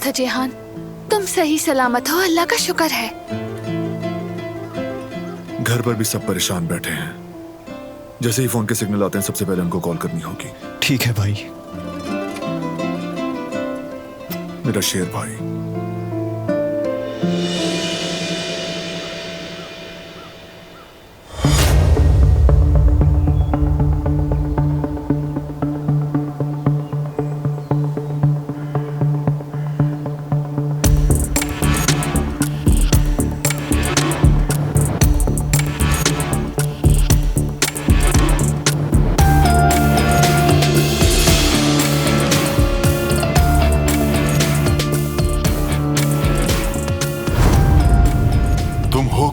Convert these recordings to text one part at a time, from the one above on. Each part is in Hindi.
था जेहान, तुम सही सलामत हो, अल्लाह का शुक्र है। घर पर भी सब परेशान बैठे हैं। जैसे ही फोन के सिग्नल आते हैं सबसे पहले उनको कॉल करनी होगी। ठीक है भाई। मेरा शेर भाई।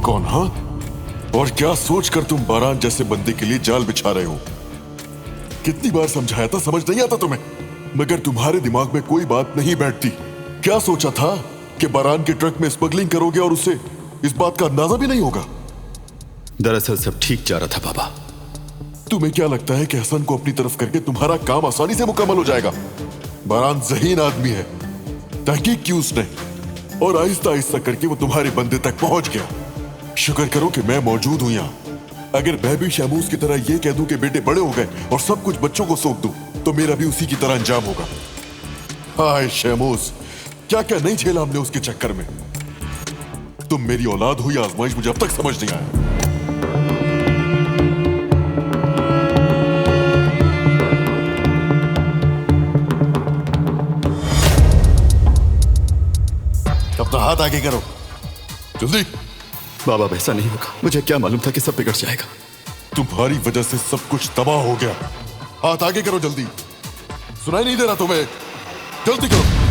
कौन? हाँ, और क्या सोचकर तुम बारान जैसे बंदे के लिए जाल बिछा रहे हो? कितनी बार समझाया था, समझ नहीं आता तुम्हें? मगर तुम्हारे दिमाग में कोई बात नहीं बैठती। क्या सोचा था कि बारान के ट्रक में स्मगलिंग करोगे और उसे इस बात का अंदाजा भी नहीं होगा? दरअसल सब ठीक जा रहा था बाबा। तुम्हें क्या लगता है कि हसन को अपनी तरफ करके तुम्हारा काम आसानी से मुकम्मल हो जाएगा? बारान ज़हीन आदमी है, तहकीक की उसने, और आहिस्ता आहिस्ता करके वो तुम्हारे बंदे तक पहुंच गया। शुक्र करो कि मैं मौजूद हूं यहाँ। अगर मैं भी शमूस की तरह ये कह दूं कि बेटे बड़े हो गए और सब कुछ बच्चों को सौंप दूं, तो मेरा भी उसी की तरह अंजाम होगा। हाय शमूस, क्या क्या नहीं झेला हमने उसके चक्कर में। तुम मेरी औलाद हो या आजमाइश, मुझे अब तक समझ नहीं आया। अपना हाथ आगे करो, जल्दी। बाबा वैसा नहीं होगा, मुझे क्या मालूम था कि सब बिगड़ जाएगा। तुम्हारी वजह से सब कुछ तबाह हो गया। हाथ आगे करो जल्दी, सुनाई नहीं दे रहा तुम्हें? जल्दी करो।